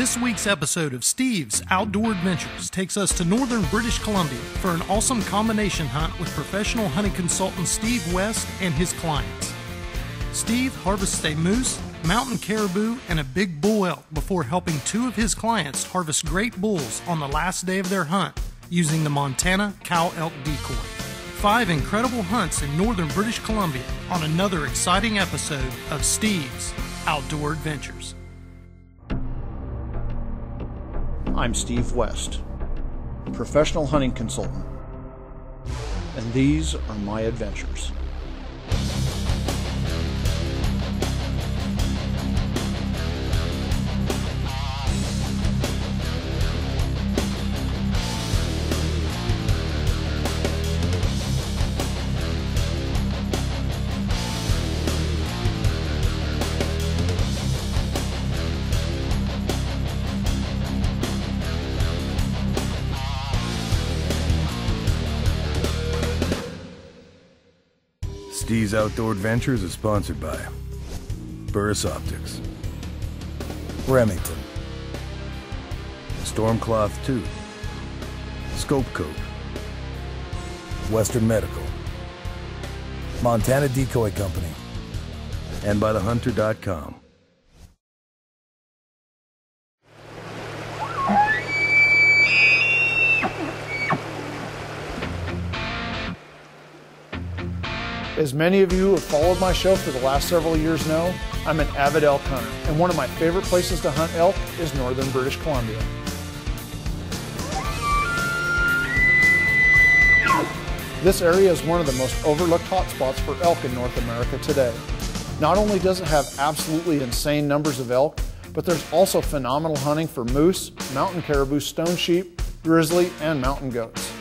This week's episode of Steve's Outdoor Adventures takes us to northern British Columbia for an awesome combination hunt with professional hunting consultant Steve West and his clients. Steve harvests a moose, mountain caribou, and a big bull elk before helping two of his clients harvest great bulls on the last day of their hunt using the Montana cow elk decoy. 5 incredible hunts in northern British Columbia on another exciting episode of Steve's Outdoor Adventures. I'm Steve West, professional hunting consultant, and these are my adventures. Steve's Outdoor Adventures is sponsored by Burris Optics, Remington, Stormcloth 2, Scope Coat, Western Medical, Montana Decoy Company, and by thehunter.com. As many of you who have followed my show for the last several years know, I'm an avid elk hunter, and one of my favorite places to hunt elk is northern British Columbia. This area is one of the most overlooked hotspots for elk in North America today. Not only does it have absolutely insane numbers of elk, but there's also phenomenal hunting for moose, mountain caribou, stone sheep, grizzly, and mountain goats.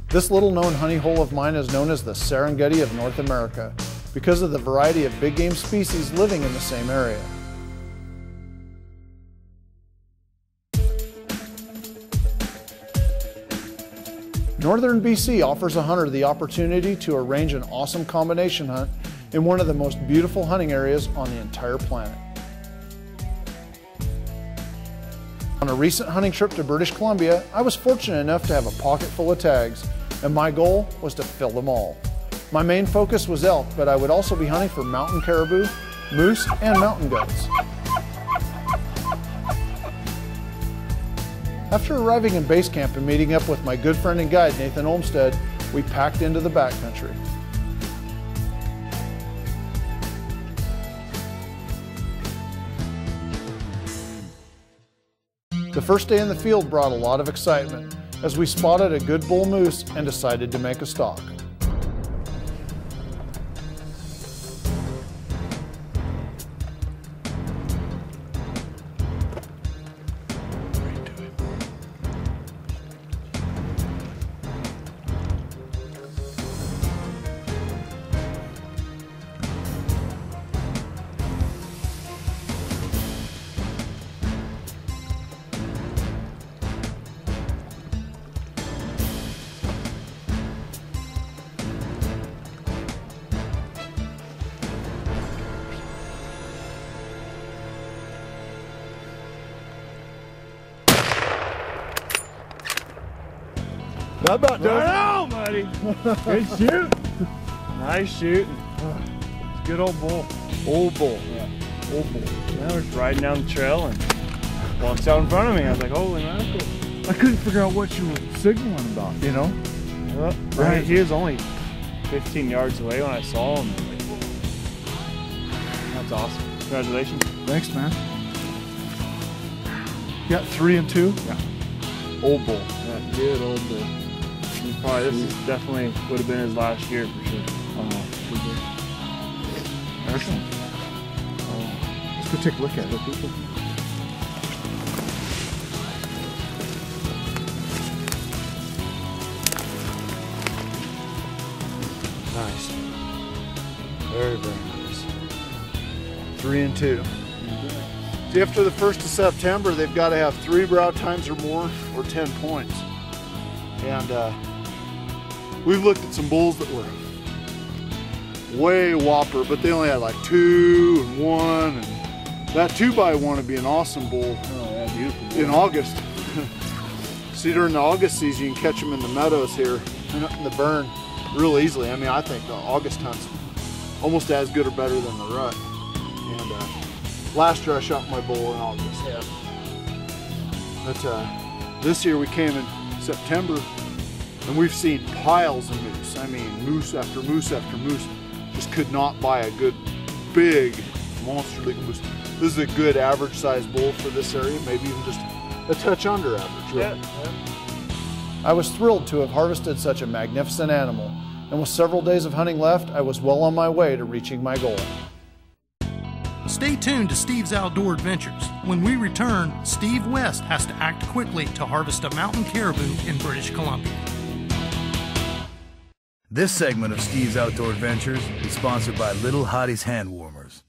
This little known honey hole of mine is known as the Serengeti of North America because of the variety of big game species living in the same area. Northern BC offers a hunter the opportunity to arrange an awesome combination hunt in one of the most beautiful hunting areas on the entire planet. On a recent hunting trip to British Columbia, I was fortunate enough to have a pocket full of tags, and my goal was to fill them all. My main focus was elk, but I would also be hunting for mountain caribou, moose, and mountain goats. After arriving in base camp and meeting up with my good friend and guide, Nathan Olmstead, we packed into the backcountry. The first day in the field brought a lot of excitement as we spotted a good bull moose and decided to make a stalk. That about does it. I know, buddy. Good shoot. Nice shooting. It's a good old bull. Old bull. Yeah. Old bull. I was riding down the trail and walks out in front of me. I was like, holy mackerel. I couldn't figure out what you were signaling about, you know? Right. He was only 15 yards away when I saw him. That's awesome. Congratulations. Thanks, man. You got 3 and 2? Yeah. Old bull. Yeah, good old bull. This is definitely would have been his last year for sure. Excellent. Let's go take a look at it. Nice. Very, very nice. 3 and 2. See, after the 1st of September, they've got to have 3 brow times or more or 10 points. And we've looked at some bulls that were way whopper, but they only had like 2 and 1 and That 2x1 would be an awesome bull in August. See, during the August season, you can catch them in the meadows here and up in the burn real easily. I mean, I think the August hunt's almost as good or better than the rut. And last year I shot my bull in August. Yeah. But this year we came in September and we've seen piles of moose. I mean, moose after moose after moose. Just could not buy a good, big, monster legal moose. This is a good average sized bull for this area, maybe even just a touch under average. Right? Yeah. I was thrilled to have harvested such a magnificent animal, and with several days of hunting left, I was well on my way to reaching my goal. Stay tuned to Steve's Outdoor Adventures. When we return, Steve West has to act quickly to harvest a mountain caribou in British Columbia. This segment of Steve's Outdoor Adventures is sponsored by Little Hottie's Hand Warmers.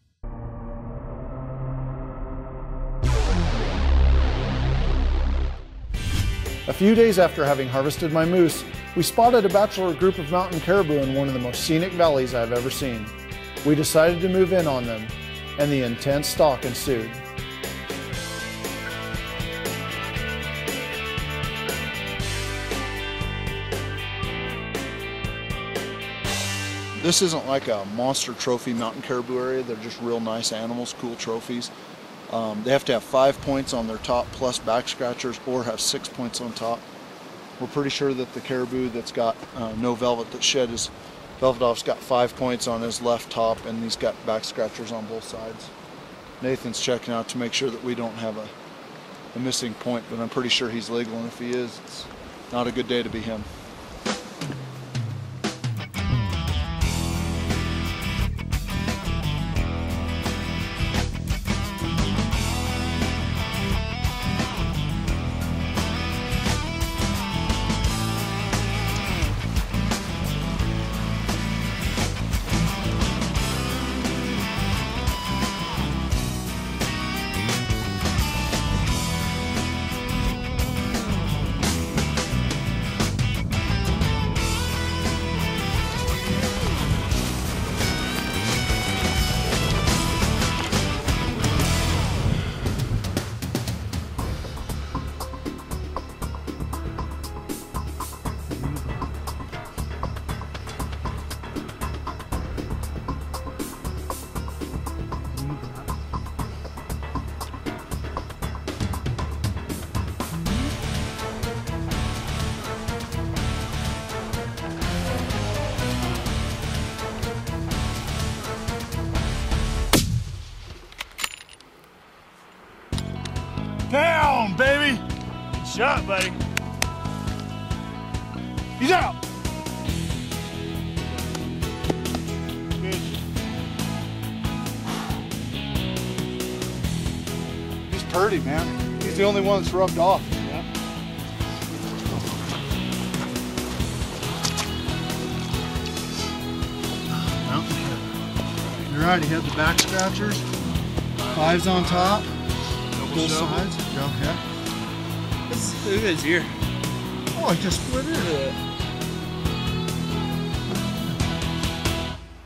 A few days after having harvested my moose, we spotted a bachelor group of mountain caribou in one of the most scenic valleys I've ever seen. We decided to move in on them, and the intense stalk ensued. This isn't like a monster trophy mountain caribou area. They're just real nice animals, cool trophies. They have to have 5 points on their top plus back scratchers or have 6 points on top. We're pretty sure that the caribou that's got no velvet that shed his velvet off's got 5 points on his left top, and he's got back scratchers on both sides. Nathan's checking out to make sure that we don't have a missing point, but I'm pretty sure he's legal, and if he is, it's not a good day to be him. Down, baby! Good shot, buddy. He's out! Good. He's pretty, man. He's the only one that's rubbed off. Yeah. You're right, he had the back scratchers. 5's on top. Both sides. Okay. Look at his ear. Oh, I just split it.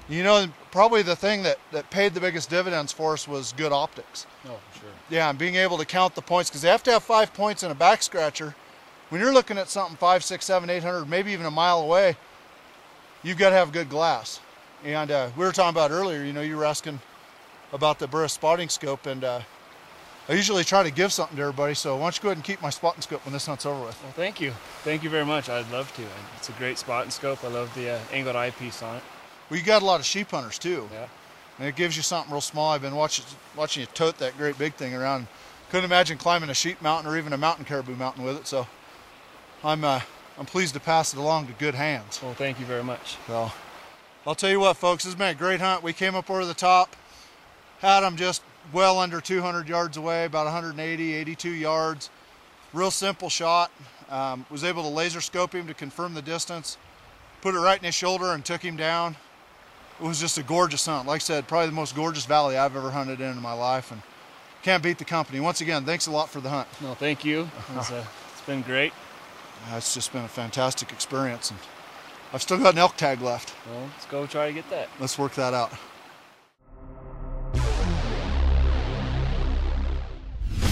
You know, probably the thing that paid the biggest dividends for us was good optics. Oh, for sure. Yeah, and being able to count the points, because they have to have 5 points in a back scratcher. When you're looking at something 5, 6, 7, 800, maybe even a mile away, you've got to have good glass. And we were talking about earlier, you know, you were asking about the Burris spotting scope, and I usually try to give something to everybody, so why don't you go ahead and keep my spotting scope when this hunt's over with. Well, thank you. Thank you very much. I'd love to. It's a great spotting scope. I love the angled eyepiece on it. Well, you got a lot of sheep hunters too. Yeah. And it gives you something real small. I've been watching you tote that great big thing around. Couldn't imagine climbing a sheep mountain or even a mountain caribou mountain with it, so I'm pleased to pass it along to good hands. Well, thank you very much. So I'll tell you what, folks, this has been a great hunt. We came up over the top, had them just well under 200 yards away, about 180, 82 yards. Real simple shot. Was able to laser scope him to confirm the distance, put it right in his shoulder and took him down. It was just a gorgeous hunt. Like I said, probably the most gorgeous valley I've ever hunted in my life, and can't beat the company. Once again, thanks a lot for the hunt. No, thank you. It's been great. It's just been a fantastic experience, and I've still got an elk tag left. Well, let's go try to get that. Let's work that out.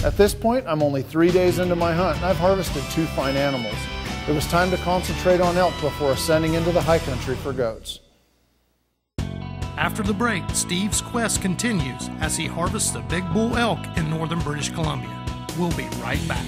At this point, I'm only 3 days into my hunt and I've harvested 2 fine animals. It was time to concentrate on elk before ascending into the high country for goats. After the break, Steve's quest continues as he harvests a big bull elk in northern British Columbia. We'll be right back.